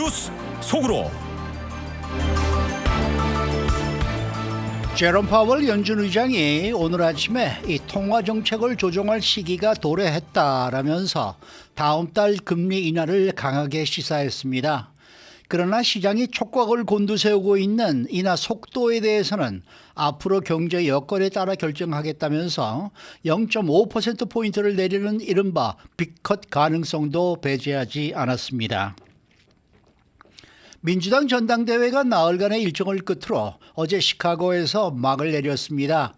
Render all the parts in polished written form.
뉴스 속으로. 제롬 파월 연준 의장이 오늘 아침에 이 통화 정책을 조정할 시기가 도래했다라면서 다음 달 금리 인하를 강하게 시사했습니다. 그러나 시장이 촉각을 곤두세우고 있는 인하 속도에 대해서는 앞으로 경제 여건에 따라 결정하겠다면서 0.5%포인트를 내리는 이른바 빅컷 가능성도 배제하지 않았습니다. 민주당 전당대회가 나흘간의 일정을 끝으로 어제 시카고에서 막을 내렸습니다.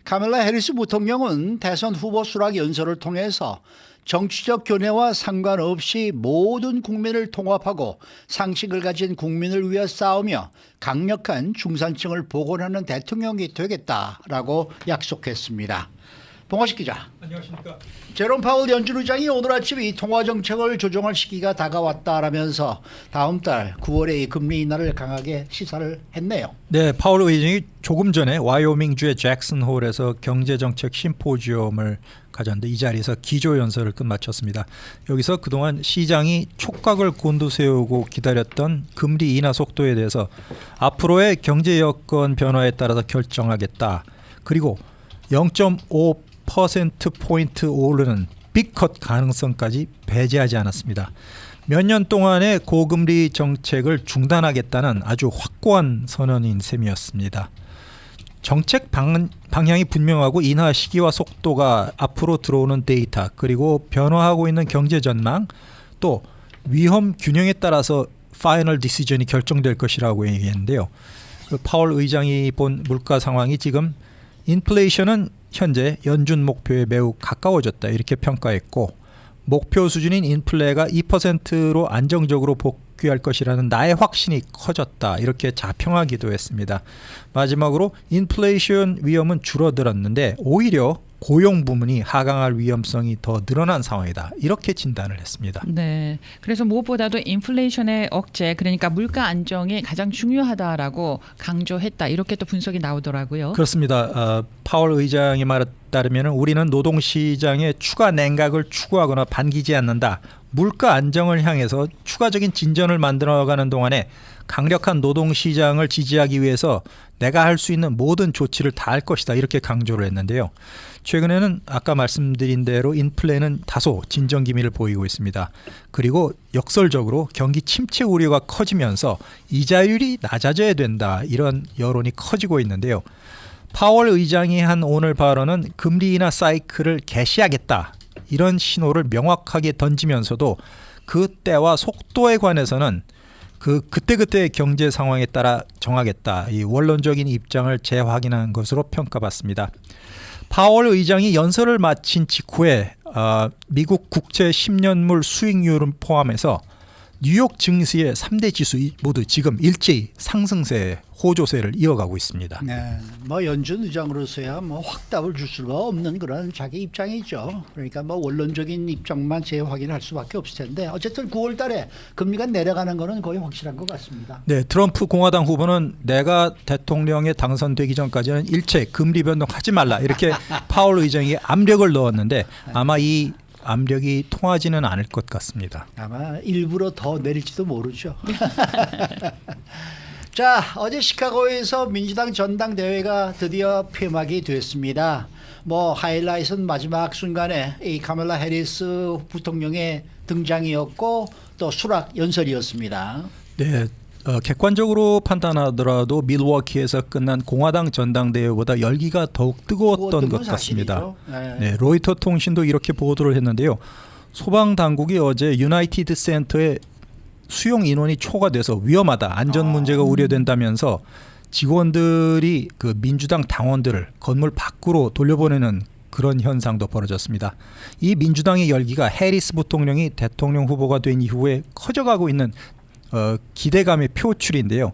카멜라 해리스 부통령은 대선 후보 수락 연설을 통해서 정치적 견해와 상관없이 모든 국민을 통합하고 상식을 가진 국민을 위해 싸우며 강력한 중산층을 복원하는 대통령이 되겠다라고 약속했습니다. 봉화식 기자. 안녕하십니까. 제롬 파월 연준 의장이 오늘 아침 이 통화 정책을 조정할 시기가 다가왔다라면서 다음 달 9월에 이 금리 인하를 강하게 시사를 했네요. 네, 파월 의장이 조금 전에 와이오밍주의 잭슨홀에서 경제정책 심포지엄을 가졌는데 이 자리에서 기조 연설을 끝마쳤습니다. 여기서 그동안 시장이 촉각을 곤두세우고 기다렸던 금리 인하 속도에 대해서 앞으로의 경제 여건 변화에 따라서 결정하겠다. 그리고 0.5%포인트 오르는 빅컷 가능성까지 배제하지 않았습니다. 몇 년 동안의 고금리 정책을 중단하겠다는 아주 확고한 선언인 셈이었습니다. 정책 방향이 분명하고 인하 시기와 속도가 앞으로 들어오는 데이터 그리고 변화하고 있는 경제 전망 또 위험 균형에 따라서 파이널 디시전이 결정될 것이라고 얘기했는데요. 파월 의장이 본 물가 상황이 지금 인플레이션은 현재 연준 목표에 매우 가까워졌다 이렇게 평가했고 목표 수준인 인플레가 2%로 안정적으로 복귀할 것이라는 나의 확신이 커졌다 이렇게 자평하기도 했습니다. 마지막으로 인플레이션 위험은 줄어들었는데 오히려 고용 부문이 하강할 위험성이 더 늘어난 상황이다 이렇게 진단을 했습니다. 네, 그래서 무엇보다도 인플레이션의 억제 그러니까 물가 안정이 가장 중요하다라고 강조했다 이렇게 또 분석이 나오더라고요. 그렇습니다. 파월 의장의 말에 따르면 우리는 노동시장의 추가 냉각을 추구하거나 반기지 않는다. 물가 안정을 향해서 추가적인 진전을 만들어가는 동안에 강력한 노동시장을 지지하기 위해서 내가 할 수 있는 모든 조치를 다 할 것이다 이렇게 강조를 했는데요. 최근에는 아까 말씀드린 대로 인플레는 다소 진정 기미를 보이고 있습니다. 그리고 역설적으로 경기 침체 우려가 커지면서 이자율이 낮아져야 된다 이런 여론이 커지고 있는데요. 파월 의장이 한 오늘 발언은 금리 인하 사이클을 개시하겠다 이런 신호를 명확하게 던지면서도 그 때와 속도에 관해서는 그때그때의 경제 상황에 따라 정하겠다. 이 원론적인 입장을 재확인한 것으로 평가받습니다. 파월 의장이 연설을 마친 직후에 미국 국채 10년물 수익률을 포함해서 뉴욕 증시의 3대 지수 모두 지금 일제히 상승세, 호조세를 이어가고 있습니다. 네, 뭐 연준 의장으로서야 뭐 확답을 줄 수가 없는 그런 자기 입장이죠. 그러니까 뭐 원론적인 입장만 재확인할 수밖에 없을 텐데 어쨌든 9월달에 금리가 내려가는 거는 거의 확실한 것 같습니다. 네, 트럼프 공화당 후보는 내가 대통령에 당선되기 전까지는 일체 금리 변동하지 말라 이렇게 파월 의장이 압력을 넣었는데 아마 이 압력이 통하지는 않을 것 같습니다. 아마 일부러 더 내릴지도 모르죠. 자, 어제 시카고에서 민주당 전당대회가 드디어 폐막이 됐습니다. 뭐 하이라이트는 마지막 순간에 이 카멜라 해리스 부통령의 등장이었고 또 수락 연설이었습니다. 네. 객관적으로 판단하더라도 밀워키에서 끝난 공화당 전당대회보다 열기가 더욱 뜨거웠던 것 같습니다. 네, 로이터 통신도 이렇게 보도를 했는데요. 소방당국이 어제 유나이티드 센터에 수용 인원이 초과돼서 위험하다, 안전 문제가 우려된다면서 직원들이 그 민주당 당원들을 건물 밖으로 돌려보내는 그런 현상도 벌어졌습니다. 이 민주당의 열기가 해리스 부통령이 대통령 후보가 된 이후에 커져가고 있는 기대감의 표출인데요.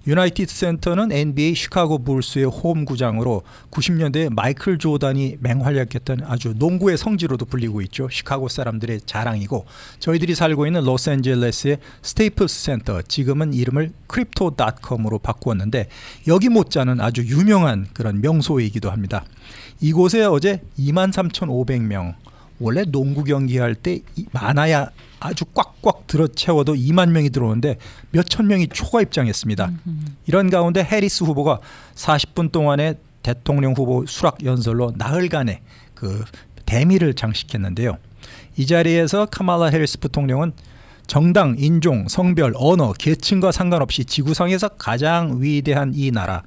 유나이티드 센터는 NBA 시카고 불스의 홈구장으로 90년대에 마이클 조던이 맹활약했던 아주 농구의 성지로도 불리고 있죠. 시카고 사람들의 자랑이고 저희들이 살고 있는 로스앤젤레스의 스테이플스 센터 지금은 이름을 크립토닷컴으로 바꾸었는데 여기 못지않은 아주 유명한 그런 명소이기도 합니다. 이곳에 어제 23,500명 원래 농구 경기할 때 많아야 아주 꽉꽉 들어 채워도 2만 명이 들어오는데 몇천 명이 초과 입장했습니다. 이런 가운데 해리스 후보가 40분 동안의 대통령 후보 수락 연설로 나흘간의 그 대미를 장식했는데요. 이 자리에서 카말라 해리스 부통령은 정당, 인종, 성별, 언어, 계층과 상관없이 지구상에서 가장 위대한 이 나라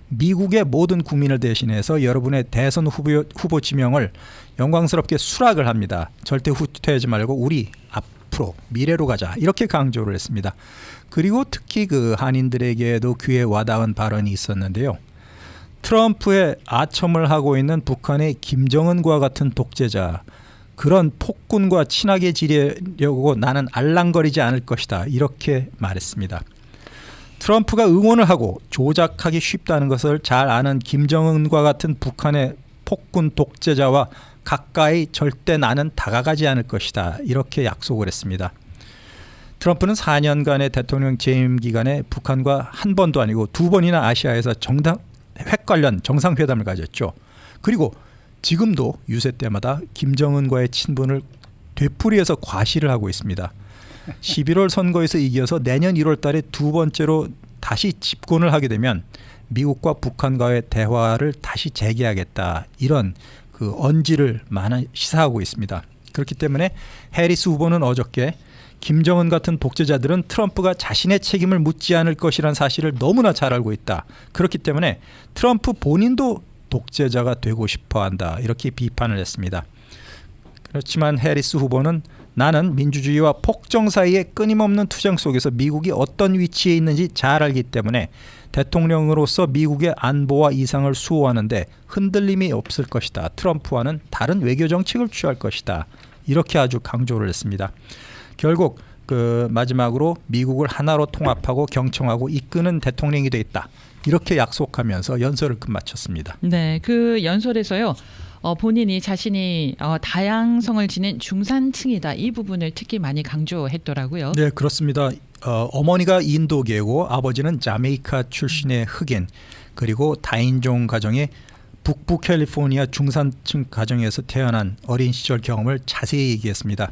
미국의 모든 국민을 대신해서 여러분의 대선 후보 지명을 영광스럽게 수락을 합니다. 절대 후퇴하지 말고 우리 앞으로 미래로 가자 이렇게 강조를 했습니다. 그리고 특히 그 한인들에게도 귀에 와닿은 발언이 있었는데요. 트럼프의 아첨을 하고 있는 북한의 김정은과 같은 독재자 그런 폭군과 친하게 지내려고 나는 알랑거리지 않을 것이다 이렇게 말했습니다. 트럼프가 응원을 하고 조작하기 쉽다는 것을 잘 아는 김정은과 같은 북한의 폭군 독재자와 가까이 절대 나는 다가가지 않을 것이다 이렇게 약속을 했습니다. 트럼프는 4년간의 대통령 재임 기간에 북한과 한 번도 아니고 2번이나 아시아에서 핵 관련 정상회담을 가졌죠. 그리고 지금도 유세 때마다 김정은과의 친분을 되풀이해서 과시를 하고 있습니다. 11월 선거에서 이겨서 내년 1월 달에 두 번째로 다시 집권을 하게 되면 미국과 북한과의 대화를 다시 재개하겠다 이런 그 언지를 많이 시사하고 있습니다. 그렇기 때문에 해리스 후보는 어저께 김정은 같은 독재자들은 트럼프가 자신의 책임을 묻지 않을 것이라는 사실을 너무나 잘 알고 있다. 그렇기 때문에 트럼프 본인도 독재자가 되고 싶어한다. 이렇게 비판을 했습니다. 그렇지만 해리스 후보는 나는 민주주의와 폭정 사이의 끊임없는 투쟁 속에서 미국이 어떤 위치에 있는지 잘 알기 때문에 대통령으로서 미국의 안보와 이상을 수호하는데 흔들림이 없을 것이다. 트럼프와는 다른 외교 정책을 취할 것이다. 이렇게 아주 강조를 했습니다. 결국 그 마지막으로 미국을 하나로 통합하고 경청하고 이끄는 대통령이 되겠다. 이렇게 약속하면서 연설을 끝마쳤습니다. 네, 그 연설에서요. 본인이 자신이 다양성을 지닌 중산층이다. 이 부분을 특히 많이 강조했더라고요. 네, 그렇습니다. 어머니가 인도계고 아버지는 자메이카 출신의 흑인 그리고 다인종 가정의 북부 캘리포니아 중산층 가정에서 태어난 어린 시절 경험을 자세히 얘기했습니다.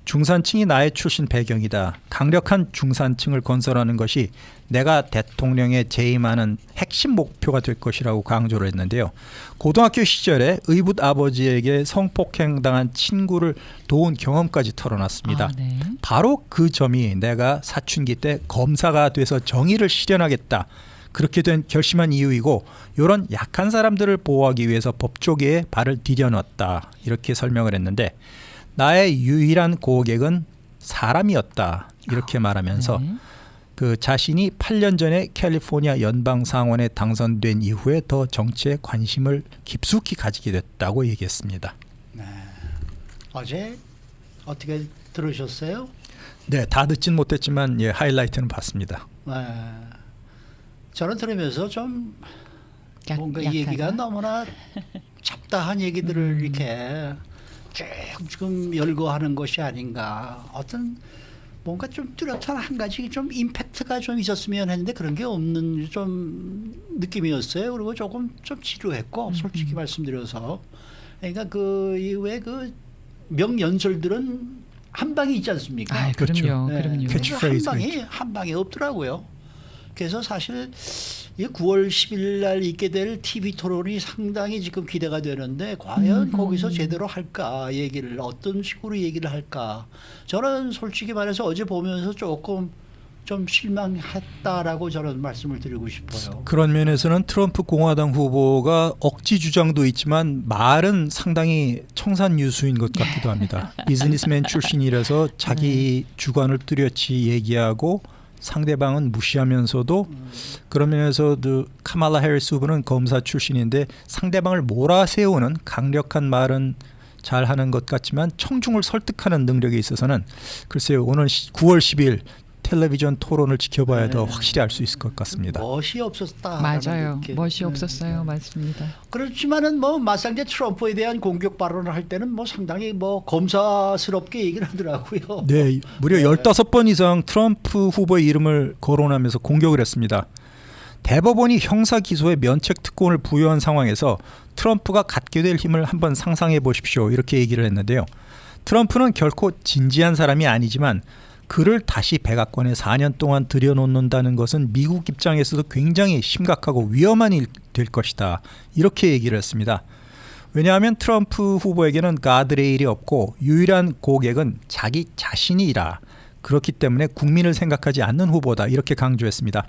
중산층이 나의 출신 배경이다. 강력한 중산층을 건설하는 것이 내가 대통령에 재임하는 핵심 목표가 될 것이라고 강조를 했는데요. 고등학교 시절에 의붓 아버지에게 성폭행당한 친구를 도운 경험까지 털어놨습니다. 네. 바로 그 점이 내가 사춘기 때 검사가 돼서 정의를 실현하겠다. 그렇게 된 결심한 이유이고 이런 약한 사람들을 보호하기 위해서 법조계에 발을 디뎌놨다. 이렇게 설명을 했는데 나의 유일한 고객은 사람이었다. 이렇게 말하면서 네. 그 자신이 8년 전에 캘리포니아 연방상원에 당선된 이후에 더 정치에 관심을 깊숙이 가지게 됐다고 얘기했습니다. 네. 어제 어떻게 들으셨어요? 네, 다 듣진 못했지만 예, 하이라이트는 봤습니다. 네. 저는 들으면서 좀 뭔가 이 얘기가 약하다? 너무나 잡다한 얘기들을 이렇게 쭉 지금 열거하는 것이 아닌가. 어떤 뭔가 좀 뚜렷한 한 가지 좀 임팩트가 좀 있었으면 했는데 그런 게 없는 좀 느낌이었어요. 그리고 조금 좀 지루했고 솔직히 말씀드려서 그러니까 그 이후에 그 명연설들은 한 방이 있지 않습니까? 아, 그렇죠. 그럼요. 네. 그럼요. 캐치- 그래서 한 방에 없더라고요. 그래서 사실 이 9월 10일 날 있게 될 TV 토론이 상당히 지금 기대가 되는데 과연 거기서 제대로 할까 얘기를 어떤 식으로 얘기를 할까 저는 솔직히 말해서 어제 보면서 조금 좀 실망했다라고 저는 말씀을 드리고 싶어요. 그런 면에서는 트럼프 공화당 후보가 억지 주장도 있지만 말은 상당히 청산유수인 것 같기도 합니다. 비즈니스맨 출신이라서 자기 주관을 뚜렷이 얘기하고 상대방은 무시하면서도 그런 면에서도 카말라 해리스 후보는 검사 출신인데 상대방을 몰아세우는 강력한 말은 잘하는 것 같지만 청중을 설득하는 능력에 있어서는 글쎄요 오늘 9월 10일 텔레비전 토론을 지켜봐야 더 확실히 알 수 있을 것 같습니다. 멋이 없었다. 맞아요. 멋이 없었어요. 맞습니다. 그렇지만은 뭐 마상제 트럼프에 대한 공격 발언을 할 때는 뭐 상당히 뭐 검사스럽게 얘기를 하더라고요. 네, 무려 15번 이상 트럼프 후보의 이름을 거론하면서 공격을 했습니다. 대법원이 형사 기소의 면책 특권을 부여한 상황에서 트럼프가 갖게 될 힘을 한번 상상해 보십시오. 이렇게 얘기를 했는데요. 트럼프는 결코 진지한 사람이 아니지만 그를 다시 백악관에 4년 동안 들여놓는다는 것은 미국 입장에서도 굉장히 심각하고 위험한 일 될 것이다. 이렇게 얘기를 했습니다. 왜냐하면 트럼프 후보에게는 가드레일이 없고 유일한 고객은 자기 자신이라. 그렇기 때문에 국민을 생각하지 않는 후보다. 이렇게 강조했습니다.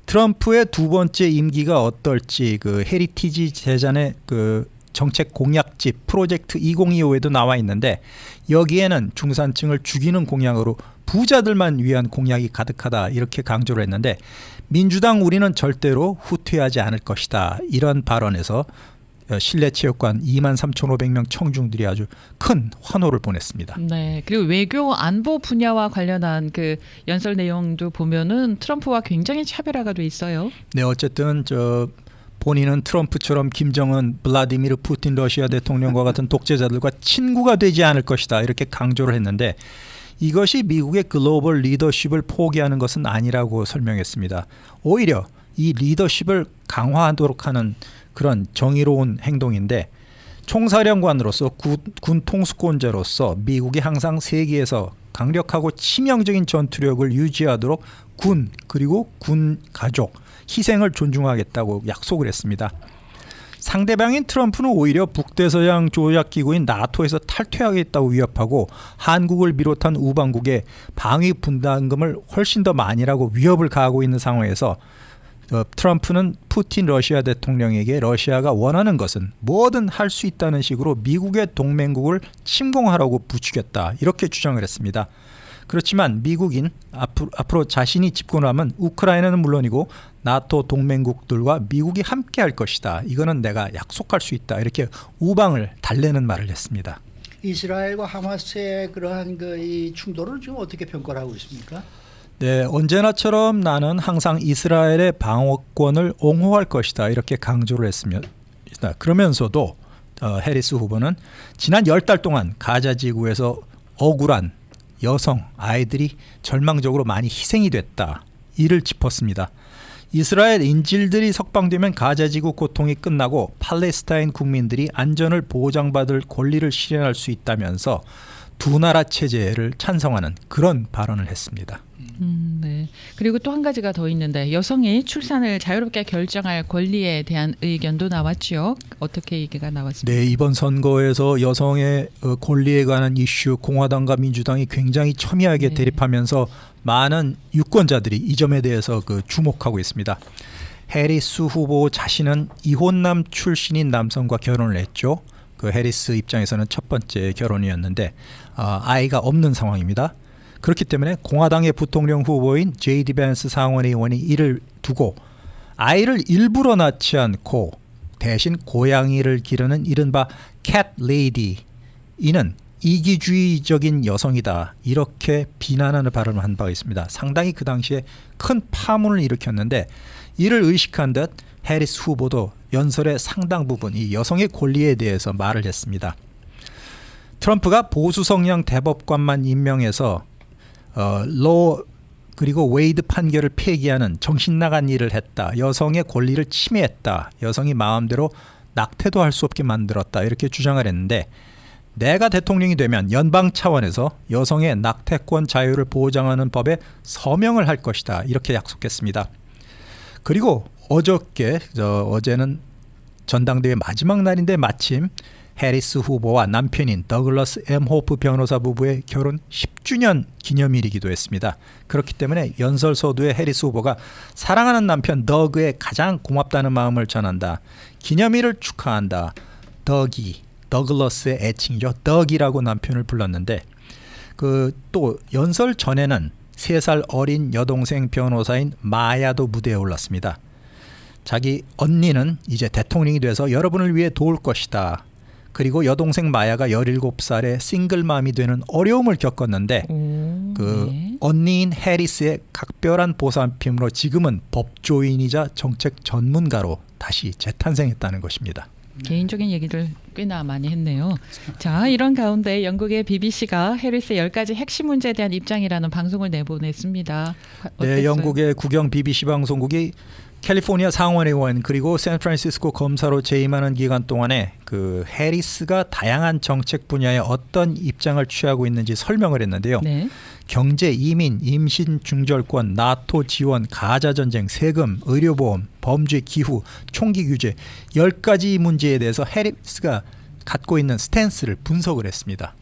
트럼프의 두 번째 임기가 어떨지 그 헤리티지 재단의 그 정책 공약집 프로젝트 2025에도 나와 있는데 여기에는 중산층을 죽이는 공약으로 부자들만 위한 공약이 가득하다. 이렇게 강조를 했는데 민주당 우리는 절대로 후퇴하지 않을 것이다. 이런 발언에서 실내체육관 23,500명 청중들이 아주 큰 환호를 보냈습니다. 네. 그리고 외교 안보 분야와 관련한 그 연설 내용도 보면은 트럼프와 굉장히 차별화가 돼 있어요. 네, 어쨌든 본인은 트럼프처럼 김정은, 블라디미르 푸틴 러시아 대통령과 같은 독재자들과 친구가 되지 않을 것이다. 이렇게 강조를 했는데 이것이 미국의 글로벌 리더십을 포기하는 것은 아니라고 설명했습니다. 오히려 이 리더십을 강화하도록 하는 그런 정의로운 행동인데 총사령관으로서 군 통수권자로서 미국이 항상 세계에서 강력하고 치명적인 전투력을 유지하도록 군 그리고 군 가족 희생을 존중하겠다고 약속을 했습니다. 상대방인 트럼프는 오히려 북대서양 조약기구인 나토에서 탈퇴하겠다고 위협하고 한국을 비롯한 우방국의 방위 분담금을 훨씬 더 많이라고 위협을 가하고 있는 상황에서 트럼프는 푸틴 러시아 대통령에게 러시아가 원하는 것은 뭐든 할 수 있다는 식으로 미국의 동맹국을 침공하라고 부추겼다. 이렇게 주장을 했습니다. 그렇지만 미국인 앞으로 자신이 집권을 하면 우크라이나는 물론이고 나토 동맹국들과 미국이 함께 할 것이다. 이거는 내가 약속할 수 있다. 이렇게 우방을 달래는 말을 했습니다. 이스라엘과 하마스의 그러한 이 충돌을 지금 어떻게 평가를 하고 있습니까? 네, 언제나처럼 나는 항상 이스라엘의 방어권을 옹호할 것이다. 이렇게 강조를 했습니다. 그러면서도 해리스 후보는 지난 10달 동안 가자 지구에서 억울한 여성, 아이들이 절망적으로 많이 희생이 됐다. 이를 짚었습니다. 이스라엘 인질들이 석방되면 가자지구 고통이 끝나고 팔레스타인 국민들이 안전을 보장받을 권리를 실현할 수 있다면서 두 나라 체제를 찬성하는 그런 발언을 했습니다. 네. 그리고 또 한 가지가 더 있는데 여성이 출산을 자유롭게 결정할 권리에 대한 의견도 나왔죠. 어떻게 얘기가 나왔습니까? 네, 이번 선거에서 여성의 권리에 관한 이슈 공화당과 민주당이 굉장히 첨예하게 대립하면서 많은 유권자들이 이 점에 대해서 주목하고 있습니다. 해리스 후보 자신은 이혼남 출신인 남성과 결혼을 했죠. 해리스 입장에서는 첫 번째 결혼이었는데 아이가 없는 상황입니다. 그렇기 때문에 공화당의 부통령 후보인 J.D. 벤스 상원의원이 이를 두고 아이를 일부러 낳지 않고 대신 고양이를 기르는 이른바 cat lady, 이는 이기주의적인 여성이다. 이렇게 비난하는 발언을 한 바가 있습니다. 상당히 그 당시에 큰 파문을 일으켰는데 이를 의식한 듯 해리스 후보도 연설의 상당 부분 이 여성의 권리에 대해서 말을 했습니다. 트럼프가 보수 성향 대법관만 임명해서 로 그리고 웨이드 판결을 폐기하는 정신 나간 일을 했다. 여성의 권리를 침해했다. 여성이 마음대로 낙태도 할 수 없게 만들었다. 이렇게 주장을 했는데 내가 대통령이 되면 연방 차원에서 여성의 낙태권 자유를 보장하는 법에 서명을 할 것이다. 이렇게 약속했습니다. 그리고 어제는 전당대회 마지막 날인데 마침 해리스 후보와 남편인 더글러스 M. 호프 변호사 부부의 결혼 10주년 기념일이기도 했습니다. 그렇기 때문에 연설 서두에 해리스 후보가 사랑하는 남편 더그에 가장 고맙다는 마음을 전한다. 기념일을 축하한다. 더글러스의 애칭이죠. 더기라고 남편을 불렀는데 또 연설 전에는 3살 어린 여동생 변호사인 마야도 무대에 올랐습니다. 자기 언니는 이제 대통령이 돼서 여러분을 위해 도울 것이다. 그리고 여동생 마야가 17살에 싱글맘이 되는 어려움을 겪었는데 언니인 해리스의 각별한 보살핌으로 지금은 법조인이자 정책 전문가로 다시 재탄생했다는 것입니다. 개인적인 얘기를 꽤나 많이 했네요. 자, 이런 가운데 영국의 BBC가 해리스의 10가지 핵심 문제에 대한 입장이라는 방송을 내보냈습니다. 어땠어요? 네, 영국의 국영 BBC 방송국이 캘리포니아 상원의원 그리고 샌프란시스코 검사로 재임하는 기간 동안에 그 해리스가 다양한 정책 분야에 어떤 입장을 취하고 있는지 설명을 했는데요. 네. 경제, 이민, 임신 중절권, 나토 지원, 가자 전쟁, 세금, 의료보험, 범죄, 기후, 총기 규제 10가지 문제에 대해서 해리스가 갖고 있는 스탠스를 분석을 했습니다.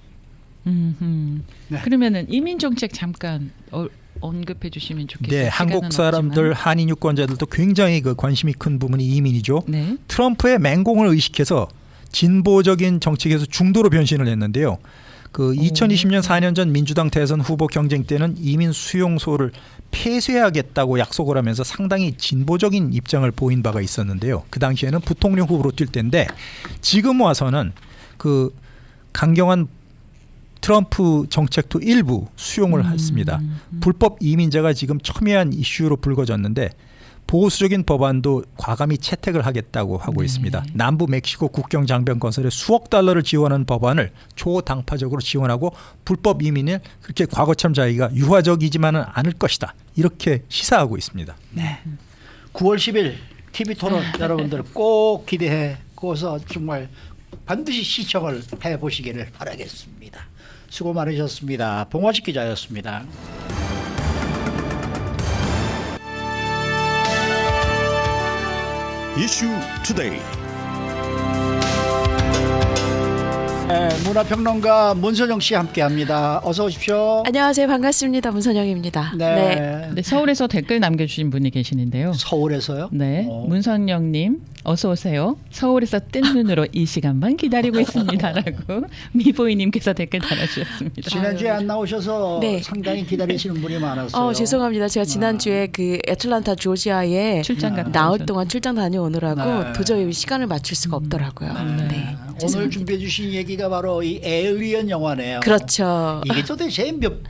네. 그러면은 이민 정책 잠깐 언급해 주시면 좋겠어요. 네, 한국 사람들, 없지만. 한인 유권자들도 굉장히 그 관심이 큰 부분이 이민이죠. 네. 트럼프의 맹공을 의식해서 진보적인 정책에서 중도로 변신을 했는데요. 그 2020년 4년 전 민주당 대선 후보 경쟁 때는 이민 수용소를 폐쇄하겠다고 약속을 하면서 상당히 진보적인 입장을 보인 바가 있었는데요. 그 당시에는 부통령 후보로 뛸 때인데 지금 와서는 그 강경한 트럼프 정책도 일부 수용을 했습니다. 불법 이민자가 지금 첨예한 이슈로 불거졌는데 보수적인 법안도 과감히 채택을 하겠다고 하고 있습니다. 남부 멕시코 국경 장벽 건설에 수억 달러를 지원하는 법안을 초당파적으로 지원하고 불법 이민을 그렇게 과거처럼 자기가 유화적이지만은 않을 것이다. 이렇게 시사하고 있습니다. 네. 9월 10일 TV 토론 여러분들 꼭 기대해서 정말 반드시 시청을 해보시기를 바라겠습니다. 수고 많으셨습니다. 봉화식 기자였습니다. 이슈 투데이. 네, 문화평론가 문선영 씨 함께합니다. 어서 오십시오. 안녕하세요. 반갑습니다. 문선영입니다. 네. 네, 서울에서 댓글 남겨주신 분이 계시는데요. 서울에서요? 네, 문선영님 어서 오세요. 서울에서 뜬 눈으로 이 시간만 기다리고 있습니다라고 미보이님께서 댓글 달아주셨습니다. 지난주에 안 나오셔서 네. 상당히 기다리시는 분이 많았어요. 죄송합니다. 제가 지난주에 그 애틀란타 조지아에 출장 갔다 나흘 오셨- 동안 출장 다녀오느라고 네. 도저히 시간을 맞출 수가 없더라고요. 네. 오늘 죄송합니다. 준비해 주신 얘기가 바로 이 에일리언 영화네요. 그렇죠. 이게 도대체 몇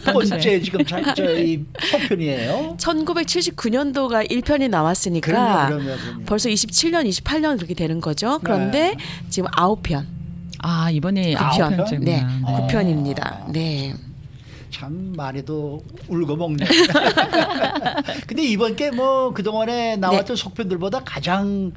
번째 지금 저희 속편이에요? 1979년도가 1편이 나왔으니까 그럼요. 벌써 27년, 28년 그렇게 되는 거죠. 그런데 지금 9편, 아 이번에 그 편? 9편째구나. 네, 9편입니다. 네. 참 많이도 울고먹네. 근데 이번 게 뭐 그동안에 나왔던 속편들보다 가장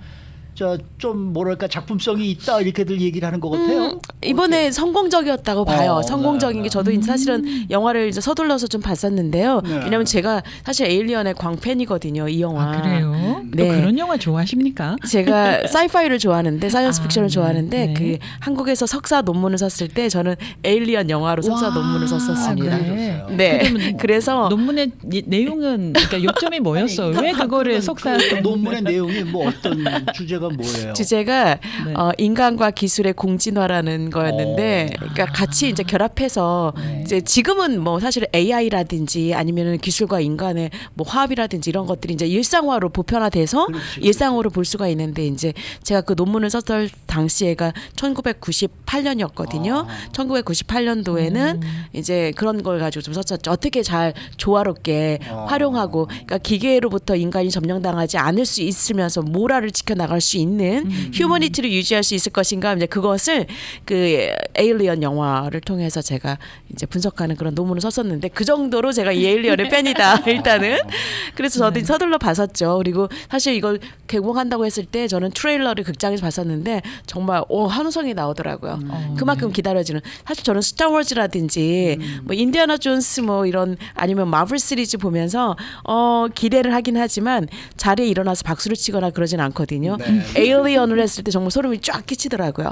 좀 뭐랄까 작품성이 있다 이렇게들 얘기를 하는 것 같아요. 이번에 성공적이었다고 봐요. 성공적인 게 저도 사실은 영화를 이제 서둘러서 좀 봤었는데요. 네. 왜냐하면 제가 사실 에일리언의 광팬이거든요. 이 영화. 아 그래요? 네. 또 그런 영화 좋아하십니까? 제가 사이파이를 좋아하는데 사이언스 픽션을 네. 좋아하는데 네. 그 한국에서 석사 논문을 썼을 때 저는 에일리언 영화로 석사 와. 논문을 썼었습니다. 아, 그래요? 네. 그러면 그래서 논문의 내용은 그러니까 요점이 뭐였어? 왜 그거를 석사 그 논문의 내용이 뭐 어떤 주제가 뭐예요? 주제가 네. 인간과 기술의 공진화라는 거였는데, 그러니까 같이 이제 결합해서 이제 지금은 뭐 사실 AI라든지 아니면은 기술과 인간의 뭐 화합이라든지 이런 것들이 이제 일상화로 보편화돼서 그렇지. 일상으로 볼 수가 있는데 이제 제가 그 논문을 썼던 당시에가 1998년이었거든요. 1998년도에는 이제 그런 걸 가지고 좀 썼었죠. 어떻게 잘 조화롭게 활용하고, 그러니까 기계로부터 인간이 점령당하지 않을 수 있으면서 모라를 지켜나갈 수 있는 휴머니티를 유지할 수 있을 것인가, 이제 그것을 그 에일리언 영화를 통해서 제가 이제 분석하는 그런 논문을 썼었는데 그 정도로 제가 이 에일리언의 팬이다 일단은. 그래서 저도 서둘러 봤었죠. 그리고 사실 이걸 개봉한다고 했을 때 저는 트레일러를 극장에서 봤었는데 정말 환호성이 나오더라고요. 그만큼 기다려지는. 사실 저는 스타워즈라든지 뭐 인디아나 존스 뭐 이런 아니면 마블 시리즈 보면서 기대를 하긴 하지만 자리에 일어나서 박수를 치거나 그러진 않거든요. 에일리언을 했을 때 정말 소름이 쫙 끼치더라고요.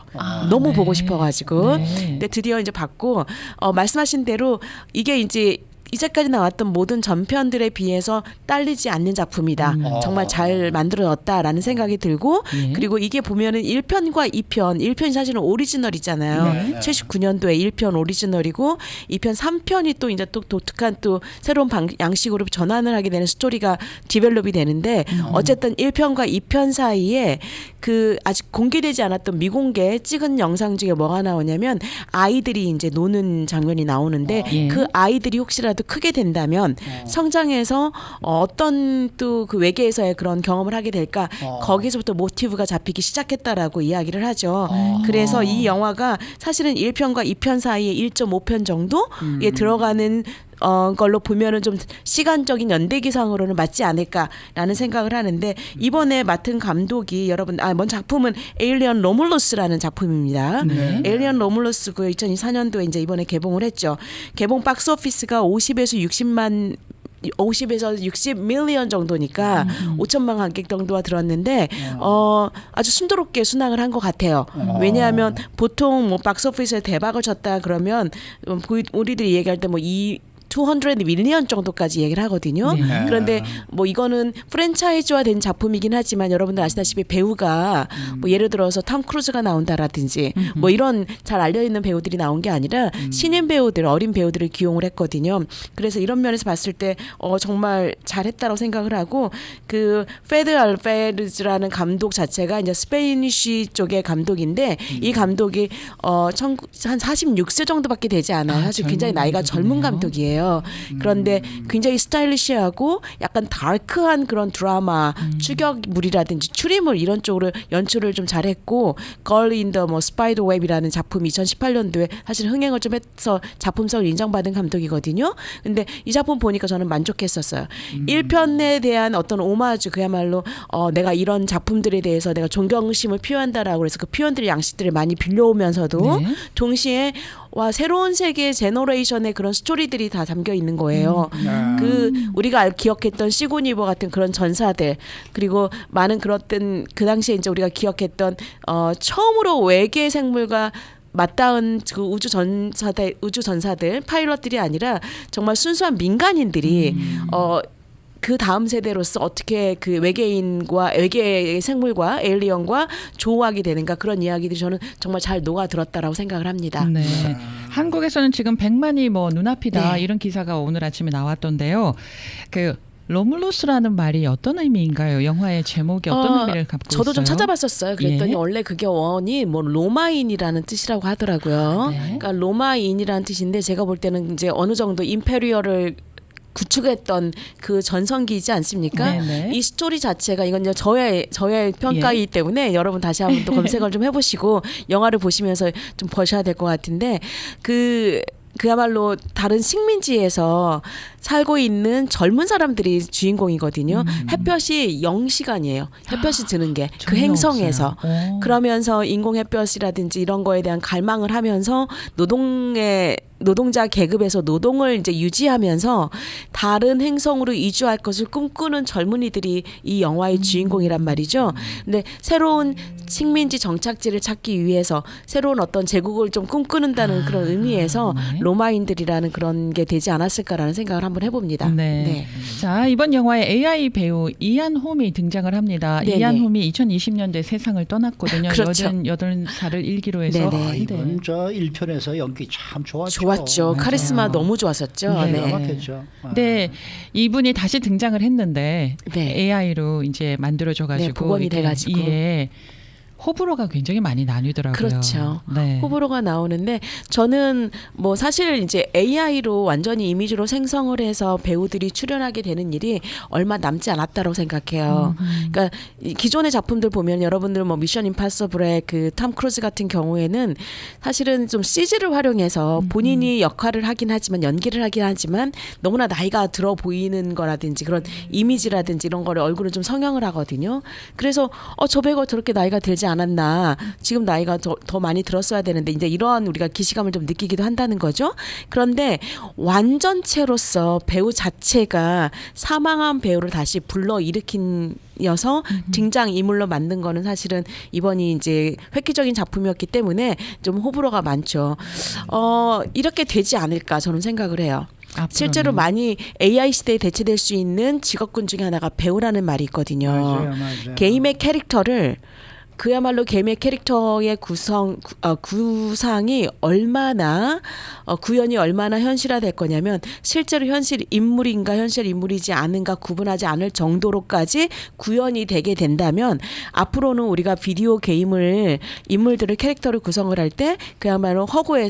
너무 네. 보고 싶어가지고. 네. 근데 드디어 이제 봤고 말씀하신 대로 이게 이제 이제까지 나왔던 모든 전편들에 비해서 딸리지 않는 작품이다. 정말 잘 만들어졌다라는 생각이 들고, 예. 그리고 이게 보면은 1편과 2편, 1편이 사실은 오리지널이잖아요. 네. 79년도에 1편 오리지널이고 2편 3편이 또 이제 또 독특한 또 새로운 양식으로 전환을 하게 되는 스토리가 디벨롭이 되는데, 어쨌든 1편과 2편 사이에 그 아직 공개되지 않았던 미공개 찍은 영상 중에 뭐가 나오냐면 아이들이 이제 노는 장면이 나오는데 예. 그 아이들이 혹시라도 크게 된다면 성장해서 어떤 또 그 외계에서의 그런 경험을 하게 될까, 거기서부터 모티브가 잡히기 시작했다라고 이야기를 하죠. 그래서 이 영화가 사실은 1편과 2편 사이에 1.5편 정도에 들어가는 걸로 보면은 좀 시간적인 연대기상으로는 맞지 않을까라는 생각을 하는데 이번에 맡은 감독이 여러분 먼저 작품은 에일리언 로뮬러스라는 작품입니다. 네. 에일리언 로뮬러스고요. 2024년도에 이제 이번에 개봉을 했죠. 개봉 박스 오피스가 50에서 60 밀리언 정도니까 5천만 관객 정도가 들었는데 아주 순조롭게 순항을 한 것 같아요. 왜냐하면 보통 뭐 박스오피스에 대박을 쳤다 그러면 우리들이 얘기할 때 뭐 200 밀리언 정도까지 얘기를 하거든요. 네. 그런데 뭐 이거는 프랜차이즈화된 작품이긴 하지만 여러분들 아시다시피 배우가 뭐 예를 들어서 톰 크루즈가 나온다라든지 뭐 이런 잘 알려있는 배우들이 나온 게 아니라 신인 배우들, 어린 배우들을 기용을 했거든요. 그래서 이런 면에서 봤을 때 정말 잘했다고 생각을 하고 그 페드 알페르즈라는 감독 자체가 이제 스페니쉬 쪽의 감독인데 이 감독이 한 46세 정도밖에 되지 않아요. 사실 굉장히 나이가 젊은 감독이에요. 그런데 굉장히 스타일리시하고 약간 다크한 그런 드라마, 추격물이라든지 추리물 이런 쪽으로 연출을 좀 잘했고 Girl in the Spider Web이라는 작품 2018년도에 사실 흥행을 좀 해서 작품성을 인정받은 감독이거든요. 근데 이 작품 보니까 저는 만족했었어요. 1편에 대한 어떤 오마주 그야말로 내가 이런 작품들에 대해서 내가 존경심을 표현한다라고 해서 그 표현들의 양식들을 많이 빌려오면서도 네. 동시에 새로운 세계의 제너레이션의 그런 스토리들이 다 담겨 있는 거예요. 그 우리가 기억했던 시고니버 같은 그런 전사들 그리고 많은 그런 그 당시에 이제 우리가 기억했던 처음으로 외계 생물과 맞닿은 그 우주 전사들 파일럿들이 아니라 정말 순수한 민간인들이 그 다음 세대로서 어떻게 그 외계의 생물과 에일리언과 조우하게 되는가 그런 이야기들이 저는 정말 잘 녹아들었다라고 생각을 합니다. 네. 한국에서는 지금 100만이 뭐 눈앞이다 네. 이런 기사가 오늘 아침에 나왔던데요. 그 로뮬루스라는 말이 어떤 의미인가요? 영화의 제목이 어떤 의미를 갖고 있어요? 저도 좀 찾아봤었어요. 그랬더니 예. 원래 그게 원이 뭐 로마인이라는 뜻이라고 하더라고요. 네. 그러니까 로마인이라는 뜻인데 제가 볼 때는 이제 어느 정도 임페리얼을 구축했던 그 전성기이지 않습니까? 네네. 이 스토리 자체가 이건 이제 저의 평가이기 때문에 여러분 다시 한번 또 검색을 좀 해보시고 영화를 보시면서 좀 보셔야 될 것 같은데 그야말로 다른 식민지에서 살고 있는 젊은 사람들이 주인공이거든요. 햇볕이 0시간이에요. 햇볕이 드는 게 그 전혀 행성에서. 없어요. 오. 그러면서 인공 햇볕이라든지 이런 거에 대한 갈망을 하면서 노동자 계급에서 노동을 이제 유지하면서 다른 행성으로 이주할 것을 꿈꾸는 젊은이들이 이 영화의 주인공이란 말이죠. 근데 새로운 식민지 정착지를 찾기 위해서 새로운 어떤 제국을 좀 꿈꾸는다는 그런 의미에서 네. 로마인들이라는 그런 게 되지 않았을까라는 생각을 한번 해봅니다. 네. 자, 이번 영화에 AI 배우 이안 홈이 등장을 합니다. 네네. 이안 홈이 2020년대 세상을 떠났거든요. 그렇죠. 88살을 일기로 해서. 네네. 이번 저 1편에서 연기 참 좋았죠. 좋았죠. 맞아요. 카리스마 너무 좋았었죠. 네. 기가 네. 막혔죠. 네, 이분이 다시 등장을 했는데 네. AI로 이제 만들어져가지고 네, 복원이 이렇게, 돼가지고. 예, 호불호가 굉장히 많이 나뉘더라고요. 그렇죠. 네. 호불호가 나오는데 저는 뭐 사실 이제 AI로 완전히 이미지로 생성을 해서 배우들이 출연하게 되는 일이 얼마 남지 않았다고 생각해요. 그러니까 기존의 작품들 보면 여러분들 뭐 미션 임파서블의 그 톰 크루즈 같은 경우에는 사실은 좀 CG를 활용해서 본인이 역할을 하긴 하지만 연기를 하긴 하지만 너무나 나이가 들어 보이는 거라든지 그런 이미지라든지 이런 거를 얼굴을 좀 성형을 하거든요. 그래서 저 배우가 저렇게 나이가 들지 않았나. 지금 나이가 더 많이 들었어야 되는데 이제 이러한 우리가 기시감을 좀 느끼기도 한다는 거죠. 그런데 완전체로서 배우 자체가 사망한 배우를 다시 불러일으킨 여서 등장 인물로 만든 거는 사실은 이번이 이제 획기적인 작품이었기 때문에 좀 호불호가 많죠. 이렇게 되지 않을까 저는 생각을 해요. 앞으로는. 실제로 많이 AI 시대에 대체될 수 있는 직업군 중에 하나가 배우라는 말이 있거든요. 맞아요. 게임의 캐릭터를 그야말로 게임의 캐릭터의 구상이 얼마나 구현이 얼마나 현실화될 거냐면 실제로 현실 인물인가 현실 인물이지 않은가 구분하지 않을 정도로까지 구현이 되게 된다면 앞으로는 우리가 비디오 게임을 인물들을 캐릭터를 구성을 할 때 그야말로 허구의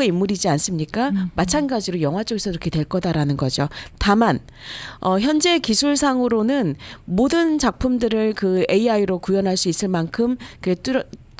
인물이지 않습니까? 마찬가지로 영화 쪽에서 그렇게 될 거다라는 거죠. 다만 현재 기술상으로는 모든 작품들을 그 AI로 구현할 수 있을 만큼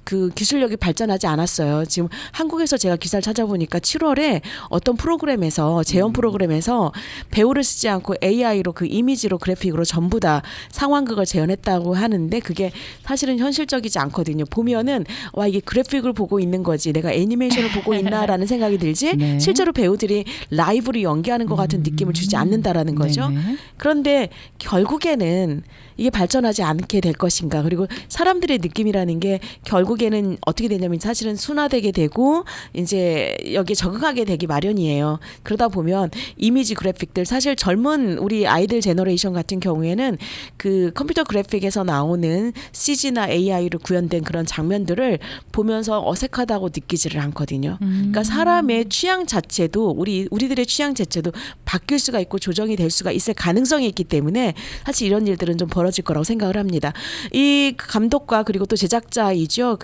그 기술력이 발전하지 않았어요. 지금 한국에서 제가 기사를 찾아보니까 7월에 어떤 프로그램에서 재연 프로그램에서 배우를 쓰지 않고 AI로 그 이미지로 그래픽으로 전부 다 상황극을 재현했다고 하는데 그게 사실은 현실적이지 않거든요. 보면은 와 이게 그래픽을 보고 있는 거지 내가 애니메이션을 보고 있나라는 생각이 들지 네. 실제로 배우들이 라이브로 연기하는 것 같은 느낌을 주지 않는다라는 거죠. 네네. 그런데 결국에는 이게 발전하지 않게 될 것인가. 그리고 사람들의 느낌이라는 게 결국에는 어떻게 되냐면 사실은 순화되게 되고 이제 여기에 적응하게 되기 마련이에요. 그러다 보면 이미지 그래픽들 사실 젊은 우리 아이들 제너레이션 같은 경우에는 그 컴퓨터 그래픽에서 나오는 CG나 AI로 구현된 그런 장면들을 보면서 어색하다고 느끼지를 않거든요. 그러니까 사람의 취향 자체도 우리들의 취향 자체도 바뀔 수가 있고 조정이 될 수가 있을 가능성이 있기 때문에 사실 이런 일들은 좀 벌어질 거라고 생각을 합니다. 이 감독과 그리고 또 제작자이죠.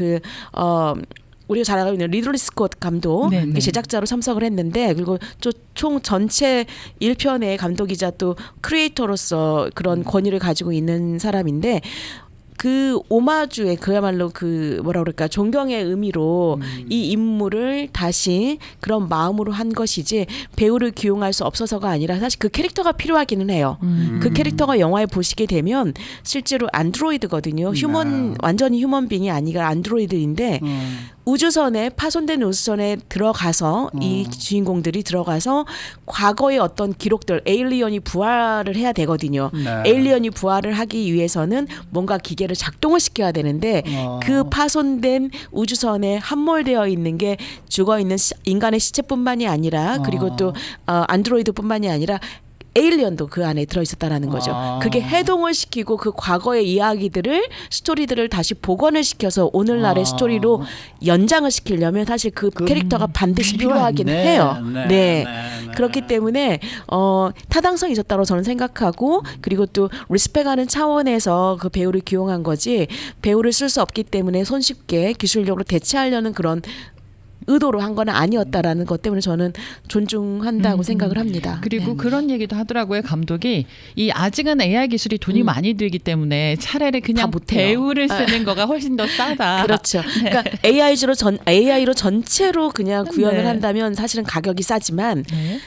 우리가 잘 알고 있는 리들리 스콧 감독 네네. 제작자로 참석을 했는데 그리고 총 전체 1편의 감독이자 또 크리에이터로서 그런 권위를 가지고 있는 사람인데 그 오마주의 그야말로 그 뭐라 그럴까 존경의 의미로 이 인물을 다시 그런 마음으로 한 것이지 배우를 기용할 수 없어서가 아니라 사실 그 캐릭터가 필요하기는 해요. 그 캐릭터가 영화에 보시게 되면 실제로 안드로이드거든요. 완전히 휴먼빙이 아니라 안드로이드인데 우주선에 파손된 우주선에 들어가서 이 주인공들이 들어가서 과거의 어떤 기록들 에일리언이 부활을 해야 되거든요. 네. 에일리언이 부활을 하기 위해서는 뭔가 기계를 작동을 시켜야 되는데 그 파손된 우주선에 함몰되어 있는 게 죽어있는 인간의 시체뿐만이 아니라 그리고 또 안드로이드뿐만이 아니라 에일리언도 그 안에 들어있었다라는 거죠. 그게 해동을 시키고 그 과거의 이야기들을 스토리들을 다시 복원을 시켜서 오늘날의 스토리로 연장을 시키려면 사실 그 캐릭터가 반드시 필요하긴 해요. 네. 그렇기 때문에 타당성이 있었다고 저는 생각하고 그리고 또 리스펙하는 차원에서 그 배우를 기용한 거지 배우를 쓸 수 없기 때문에 손쉽게 기술력으로 대체하려는 그런 의도로 한 건 아니었다라는 것 때문에 저는 존중한다고 생각을 합니다. 그리고 네. 그런 얘기도 하더라고요. 감독이 이 아직은 AI 기술이 돈이 많이 들기 때문에 차라리 그냥 못해요. 배우를 쓰는 거가 훨씬 더 싸다. 그렇죠. 그러니까 AI로 전체로 그냥 구현을 네. 한다면 사실은 가격이 싸지만 네.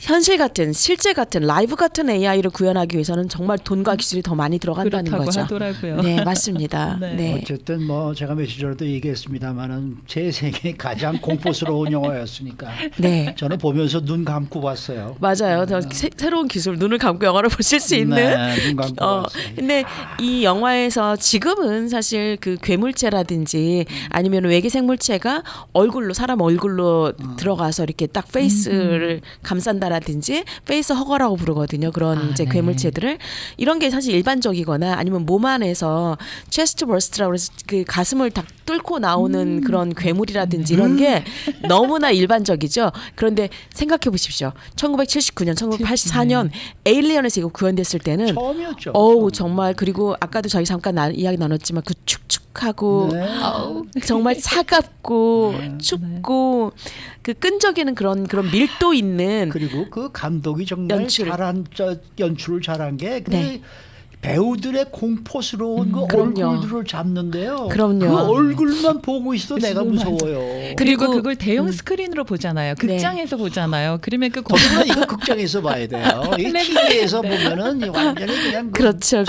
현실 같은 실제 같은 라이브 같은 AI를 구현하기 위해서는 정말 돈과 기술이 더 많이 들어간다는 그렇다고 거죠. 하더라고요. 네, 맞습니다. 네. 네. 어쨌든 뭐 제가 며칠 전에도 얘기했습니다만은 제 생애 가장 공포스러운 영화였으니까 네. 저는 보면서 눈 감고 봤어요. 맞아요. 더 새로운 기술 눈을 감고 영화를 보실 수 있는. 네, 눈 감고 봤어요. 근데 이 영화에서 지금은 사실 그 괴물체라든지 아니면 외계 생물체가 사람 얼굴로 들어가서 이렇게 딱 페이스를 감싼다라든지 페이스 허거라고 부르거든요. 그런 이제 네. 괴물체들을 이런 게 사실 일반적이거나 아니면 몸 안에서 체스트 버스트라고 해서 그 가슴을 딱 뚫고 나오는 그런 괴물이라든지 이런 게 너무나 일반적이죠. 그런데 생각해 보십시오. 1979년, 1984년 에일리언에서 이거 구현됐을 때는 처음이었죠. 정말 그리고 아까도 저희 잠깐 이야기 나눴지만 그 축축하고 네. 정말 차갑고 춥고 그 끈적이는 그런 밀도 있는 그리고 그 감독이 정말 연출을 잘한 게 네. 배우들의 공포스러운 그 그럼요. 얼굴들을 잡는데요. 그럼요. 그 얼굴만 보고 있어 내가 무서워요. 그리고 그걸 대형 스크린으로 보잖아요. 극장에서 보잖아요. 그러면 그 더구나 이거 극장에서 봐야 돼요. 이 TV에서 보면은 완전히 그냥 그렇죠.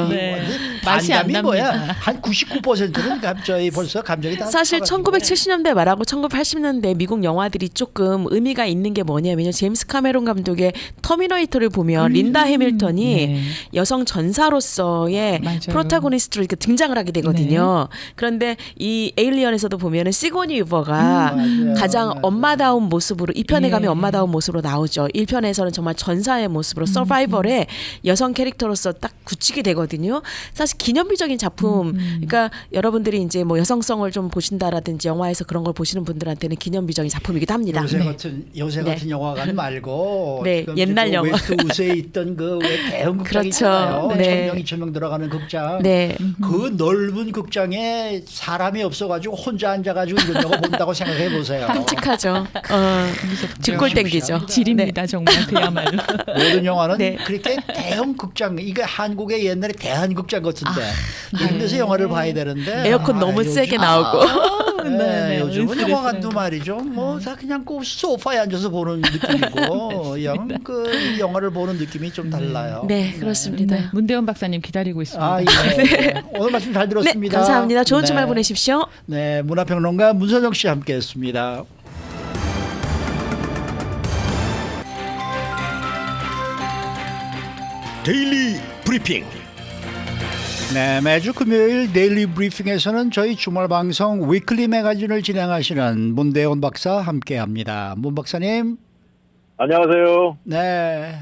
네. 맛이 안 반감이 뭐야? 납니다. 한 99%는 저희 벌써 감정이 다 사실 차가지고. 1970년대 말하고 1980년대 미국 영화들이 조금 의미가 있는 게 뭐냐면요. 제임스 카메론 감독의 터미네이터를 보면 린다 해밀턴이 네. 여성 전사로서의 맞아요. 프로타고니스트로 이렇게 등장을 하게 되거든요. 그런데 이 에일리언에서도 보면은 시고니 유버가 맞아요. 가장 맞아요. 엄마다운 모습으로 2편에 예. 가면 엄마다운 모습으로 나오죠. 1편에서는 정말 전사의 모습으로 서바이벌의 여성 캐릭터로서 딱 굳히게 되거든요. 사실 기념비적인 작품, 그러니까 여러분들이 이제 뭐 여성성을 좀 보신다라든지 영화에서 그런 걸 보시는 분들한테는 기념비적인 작품이기도 합니다. 요새 네. 같은 영화관 말고 네, 지금 옛날 그 영화. 웨스트우드에 있던 그 왜 대형 극장 그렇죠. 있잖아요. 네. 1000명, 2000명 들어가는 극장. 네. 그 넓은 극장에 사람이 없어가지고 혼자 앉아가지고 이런 영화 본다고 생각해 보세요. 끔찍하죠. 뒷골 땡기죠. 질입니다 정말 그야말로. 모든 영화는 네. 그렇게 대형 극장, 이게 한국의 옛날에 대한극장 같은데 네. 이런 데서 영화를 봐야 되는데 에어컨 너무 요즘- 세게 나오고. 네, 요즘은 그랬어요. 영화관도 말이죠. 뭐 다 그냥 꼭 소파에 앉아서 보는 느낌이고, 그 영화를 보는 느낌이 좀 달라요. 네, 그렇습니다. 네, 문대원 박사님 기다리고 있습니다. 아, 예. 오늘 말씀 잘 네, 들었습니다. 감사합니다. 좋은 네. 주말 보내십시오. 네, 문화평론가 문선영 씨 함께했습니다. 데일리 브리핑. 네, 매주 금요일 데일리 브리핑에서는 저희 주말 방송 위클리 매거진을 진행하시는 문대원 박사 함께합니다. 문 박사님. 안녕하세요. 네.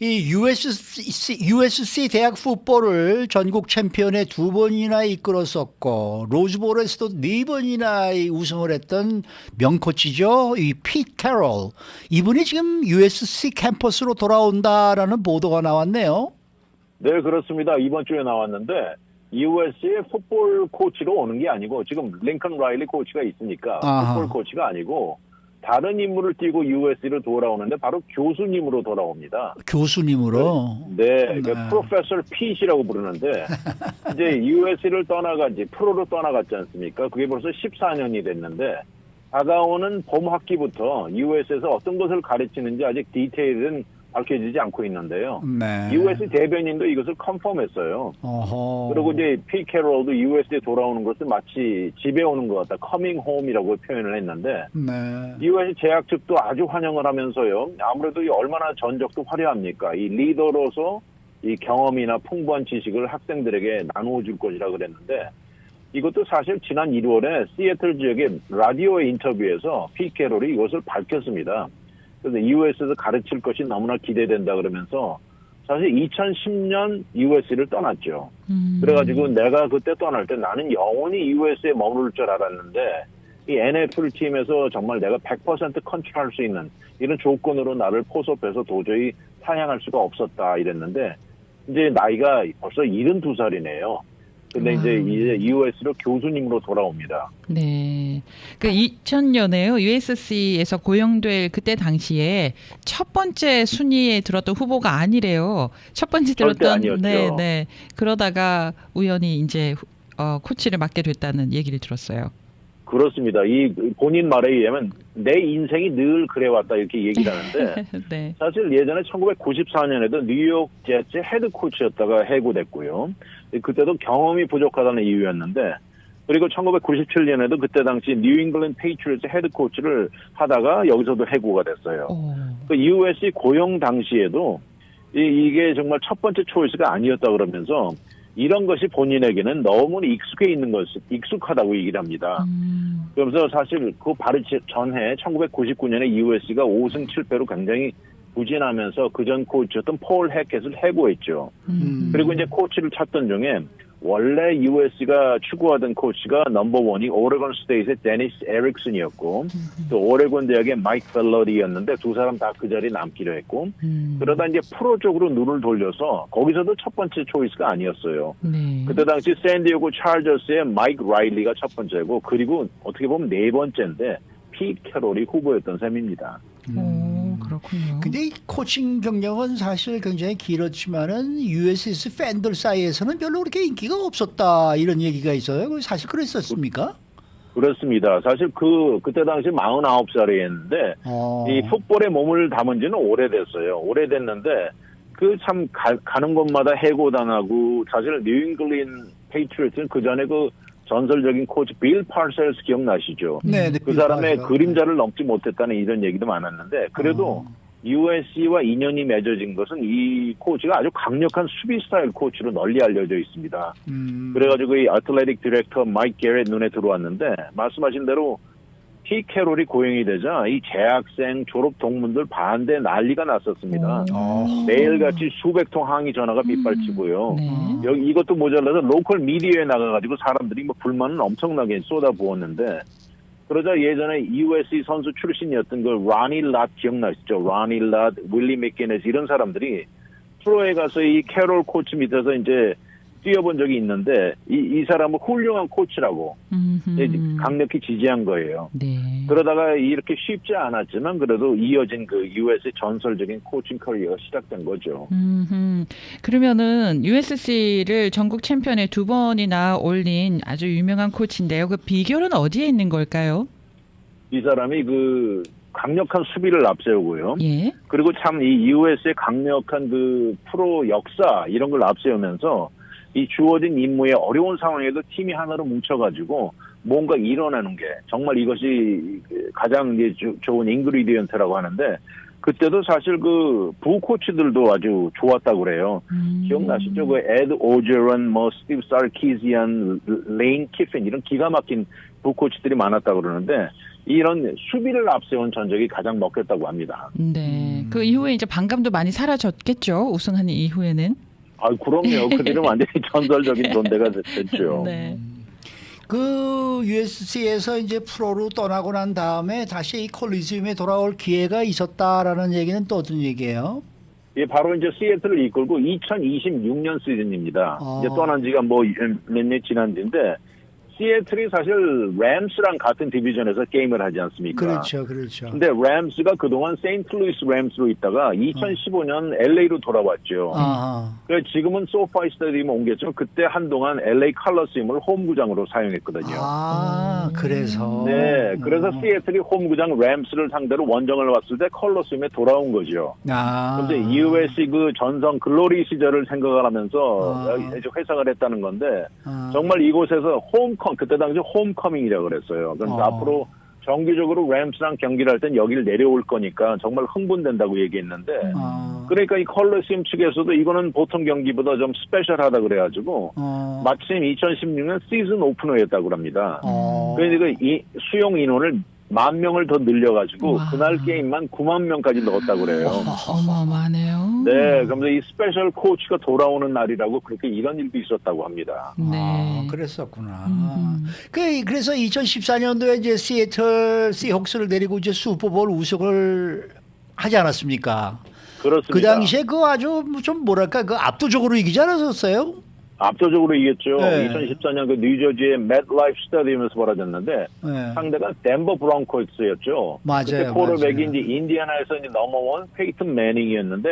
이 USC 대학 풋볼을 전국 챔피언에 2번이나 이끌었었고 로즈볼에서도 4번이나 우승을 했던 명코치죠. 이 핏 캐롤. 이분이 지금 USC 캠퍼스로 돌아온다라는 보도가 나왔네요. 네, 그렇습니다. 이번 주에 나왔는데 USC의 풋볼 코치로 오는 게 아니고 지금 링컨 라일리 코치가 있으니까 아하. 풋볼 코치가 아니고 다른 임무를 띠고 USC로 돌아오는데 바로 교수님으로 돌아옵니다. 교수님으로. 네, 네. 프로페서 핏이라고 부르는데 이제 USC를 떠나간지 프로로 떠나갔지 않습니까? 그게 벌써 14년이 됐는데 다가오는 봄 학기부터 USC에서 어떤 것을 가르치는지 아직 디테일은 밝혀지지 않고 있는데요. 네. USC 대변인도 이것을 컨펌했어요. 어허. 그리고 이제 피 캐롤도 USC에 돌아오는 것을 마치 집에 오는 것 같다, 커밍 홈이라고 표현을 했는데 네. USC 재학 측도 아주 환영을 하면서요. 아무래도 얼마나 전적도 화려합니까? 이 리더로서 이 경험이나 풍부한 지식을 학생들에게 나누어 줄 것이라 그랬는데 이것도 사실 지난 1월에 시애틀 지역의 라디오 인터뷰에서 피 캐롤이 이것을 밝혔습니다. 그래서 USC에서 가르칠 것이 너무나 기대된다 그러면서 사실 2010년 USC를 떠났죠. 그래가지고 내가 그때 떠날 때 나는 영원히 USC에 머무를 줄 알았는데 이 NFL 팀에서 정말 내가 100% 컨트롤할 수 있는 이런 조건으로 나를 포섭해서 도저히 사양할 수가 없었다 이랬는데 이제 나이가 벌써 72살이네요. 근데 이제 USC로 교수님으로 돌아옵니다. 네. 그 2000년에요. USC에서 고용될 그때 당시에 첫 번째 순위에 들었던 후보가 아니래요. 첫 번째 절대 들었던 아니었죠. 네, 네. 그러다가 우연히 이제 코치를 맡게 됐다는 얘기를 들었어요. 그렇습니다. 이 본인 말에 의하면 내 인생이 늘 그래왔다 이렇게 얘기를 하는데 네. 사실 예전에 1994년에도 뉴욕 제츠의 헤드 코치였다가 해고됐고요. 그때도 경험이 부족하다는 이유였는데 그리고 1997년에도 그때 당시 뉴 잉글랜드 페이트리어트 헤드 코치를 하다가 여기서도 해고가 됐어요. 그 USC 고용 당시에도 이게 정말 첫 번째 초이스가 아니었다 그러면서 이런 것이 본인에게는 너무 익숙하다고 얘기를 합니다. 그러면서 사실 그 바로 전해 1999년에 USC가 5승 7패로 굉장히 부진하면서 그전 코치였던 폴 해켓을 해고했죠. 그리고 이제 코치를 찾던 중에 원래 USC가 추구하던 코치가 넘버원이 오레곤 스테이트의 데니스 에릭슨이었고 또 오레곤 대학의 마이크 벨러리였는데 두 사람 다 그 자리에 남기로 했고 그러다 이제 프로 쪽으로 눈을 돌려서 거기서도 첫 번째 초이스가 아니었어요. 네. 그때 당시 샌디에고 찰저스의 마이크 라일리가 첫 번째고 그리고 어떻게 보면 네 번째인데 핏 캐롤이 후보였던 셈입니다. 오, 그렇군요. 근데 이 코칭 경력은 사실 굉장히 길었지만은 USC 팬들 사이에서는 별로 그렇게 인기가 없었다 이런 얘기가 있어요. 사실 그랬었습니까? 그렇습니다. 사실 그때 당시 49살이었는데 이 풋볼에 몸을 담은 지는 오래됐어요. 오래됐는데 그 참 가는 곳마다 해고당하고 사실 뉴잉글랜드 페이트리어트는 그 전에 그 전설적인 코치 빌 파셀스 기억나시죠? 네, 그 사람의 그림자를 넘지 못했다는 이런 얘기도 많았는데 그래도 USC와 인연이 맺어진 것은 이 코치가 아주 강력한 수비 스타일 코치로 널리 알려져 있습니다. 그래가지고 이 어틀레틱 디렉터 마이크 게렛 눈에 들어왔는데 말씀하신 대로 피 캐롤이 고용이 되자 이 재학생 졸업 동문들 반대 난리가 났었습니다. 매일같이 수백 통 항의 전화가 빗발치고요. 네. 여기 이것도 모자라서 로컬 미디어에 나가가지고 사람들이 뭐 불만은 엄청나게 쏟아부었는데 그러자 예전에 USC 선수 출신이었던 그 라니 랏 기억나시죠? 라니 랏, 윌리 맥기네스 이런 사람들이 프로에 가서 이 캐롤 코치 밑에서 이제 뛰어본 적이 있는데 이 사람은 훌륭한 코치라고 강력히 지지한 거예요. 네. 그러다가 이렇게 쉽지 않았지만 그래도 이어진 그 US의 전설적인 코칭 커리어가 시작된 거죠. 그러면은 USC를 전국 챔피언에 2번이나 올린 아주 유명한 코치인데요. 그 비결은 어디에 있는 걸까요? 이 사람이 그 강력한 수비를 앞세우고요. 예. 그리고 참 이 US의 강력한 그 프로 역사 이런 걸 앞세우면서 이 주어진 임무에 어려운 상황에도 팀이 하나로 뭉쳐가지고 뭔가 이뤄내는 게 정말 이것이 가장 이제 좋은 인그리디언트라고 하는데 그때도 사실 그 부코치들도 아주 좋았다고 그래요. 기억나시죠? 그 에드 오제런, 뭐 스티브 사르키지안, 레인 키핀 이런 기가 막힌 부코치들이 많았다고 그러는데 이런 수비를 앞세운 전적이 가장 먹혔다고 합니다. 네. 그 이후에 이제 반감도 많이 사라졌겠죠. 우승한 이후에는. 아, 그럼요. 그들은 완전히 전설적인 존재가 됐죠. 네. 그 USC에서 이제 프로로 떠나고 난 다음에 다시 이 콜리지움에 돌아올 기회가 있었다라는 얘기는 또 어떤 얘기예요? 예, 바로 이제 시애틀을 이끌고 2026년 시즌입니다. 이제 떠난 지가 뭐 몇 년 지난 뒤인데 시애틀이 사실 램스랑 같은 디비전에서 게임을 하지 않습니까? 그렇죠, 그렇죠. 근데 램스가 그동안 세인트루이스 램스로 있다가 2015년 LA로 돌아왔죠. 그래서 지금은 소파이 스타디움에 옮겼지만 그때 한동안 LA 칼러시움을 홈구장으로 사용했거든요. 그래서. 네, 그래서 시애틀이 홈구장 램스를 상대로 원정을 왔을 때 컬러시움에 돌아온 거죠. 그런데 USC 그 전성 글로리 시절을 생각을 하면서 이제 회상을 했다는 건데 정말 이곳에서 그때 당시 홈커밍이라고 그랬어요. 그러니까 앞으로 정기적으로 램스랑 경기를 할 땐 여기를 내려올 거니까 정말 흥분된다고 얘기했는데 그러니까 이 컬러시움 측에서도 이거는 보통 경기보다 좀 스페셜하다 그래가지고 마침 2016년 시즌 오프너였다고 합니다. 그러니까 이 수용 인원을 10,000명을 더 늘려가지고 그날 게임만 90,000명까지 넣었다고 그래요. 어마어마하네요. 네, 그러면서 이 스페셜 코치가 돌아오는 날이라고 그렇게 이런 일도 있었다고 합니다. 네. 그랬었구나. 그래서 2014년도에 이제 시애틀 시혹스를 내리고 이제 슈퍼볼 우승을 하지 않았습니까? 그렇습니다. 그 당시에 그 아주 좀 뭐랄까 그 압도적으로 이기지 않았었어요? 압도적으로 이겼죠. 네. 2014년 그 뉴저지의 맷라이프 스타디움에서 벌어졌는데 상대가 덴버 브론코스였죠. 맞아요. 그때 포르백이 이제 인디애나에서 이제 넘어온 페이튼 매닝이었는데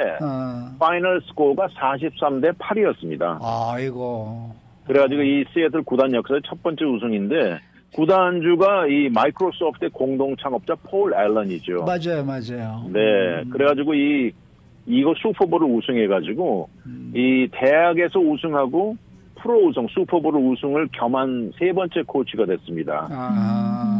파이널 스코어가 43대 8이었습니다. 아이고. 그래가지고 이 시애틀 구단 역사의 첫 번째 우승인데 구단주가 이 마이크로소프트의 공동 창업자 폴 앨런이죠. 맞아요. 네, 그래가지고 이거 슈퍼볼을 우승해가지고 이 대학에서 우승하고 프로 우승, 슈퍼볼 우승을 겸한 세 번째 코치가 됐습니다.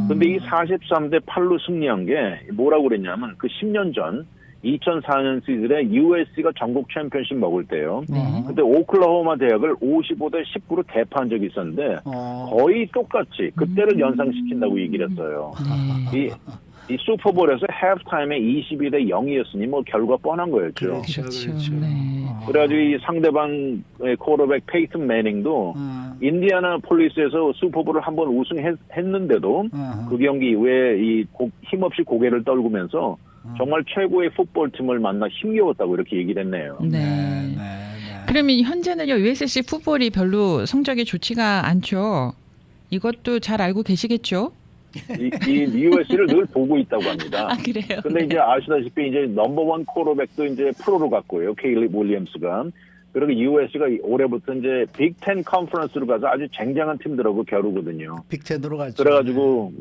근데 이 43대 8로 승리한 게 뭐라고 그랬냐면 그 10년 전 2004년 시즌에 USC가 전국 챔피언십 먹을 때요. 그때 오클라호마 대학을 55대 19로 대파한 적이 있었는데 거의 똑같이 그때를 연상시킨다고 얘기를 했어요. 이 슈퍼볼에서 하프타임에 22대 0이었으니 뭐 결과 뻔한 거였죠. 그렇죠. 네. 그래가지고 이 상대방의 쿼터백 페이튼 매닝도 인디애나 폴리스에서 슈퍼볼을 한번 우승했는데도 그 경기 이후에 힘없이 고개를 떨구면서 정말 최고의 풋볼팀을 만나 힘겨웠다고 이렇게 얘기를 했네요. 네. 그러면 현재는요 USC 풋볼이 별로 성적이 좋지가 않죠. 이것도 잘 알고 계시겠죠? 이 USC를 늘 보고 있다고 합니다. 그래요? 근데 이제 아시다시피 이제 넘버원 쿼터백도 이제 프로로 갔고요. 케일립 윌리엄스가. 그리고 USC가 올해부터 이제 빅10 컨퍼런스로 가서 아주 쟁쟁한 팀들하고 겨루거든요. 빅10으로 갔죠. 그래가지고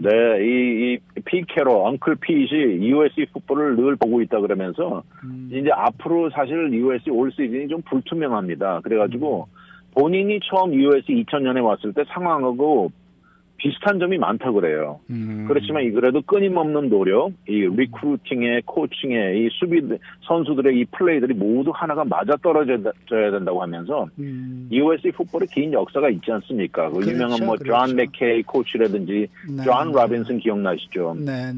이 피케로, 엉클 핏이 USC 풋볼을 늘 보고 있다 그러면서 이제 앞으로 사실 USC 올 시즌이 좀 불투명합니다. 그래가지고 본인이 처음 USC 2000년에 왔을 때 상황하고 비슷한 점이 많다 그래요. 그렇지만 그래도 끊임없는 노력, 이 리크루팅에 코칭에 이 수비 선수들의 이 플레이들이 모두 하나가 맞아 떨어져야 된다고 하면서 USC 풋볼에 긴 역사가 있지 않습니까? 그 유명한 존 맥케이 코치라든지 존 라빈슨 기억나시죠? 네.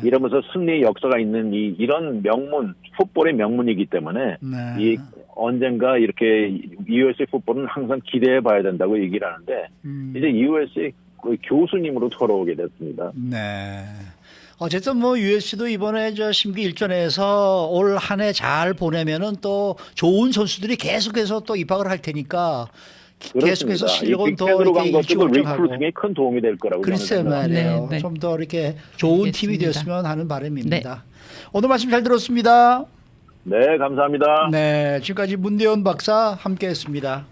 이러면서 승리의 역사가 있는 이런 명문 풋볼의 명문이기 때문에 이 언젠가 이렇게 USC 풋볼은 항상 기대해 봐야 된다고 얘기를 하는데 이제 USC 교수님으로 돌아오게 됐습니다. 네. 어쨌든 뭐 USC도 이번에 저 심기일전에서 올 한 해 잘 보내면은 또 좋은 선수들이 계속해서 또 입학을 할 테니까 계속해서 실력은 더 빅10으로 간 이렇게 것도 일치월장하고. 리크루팅에 큰 도움이 될 거라고 저는 글쎄 생각합니다. 말이에요. 네, 네. 좀 더 이렇게 좋은 알겠습니다. 팀이 되었으면 하는 바람입니다. 오늘 말씀 잘 들었습니다. 네, 감사합니다. 네, 지금까지 문대원 박사 함께했습니다.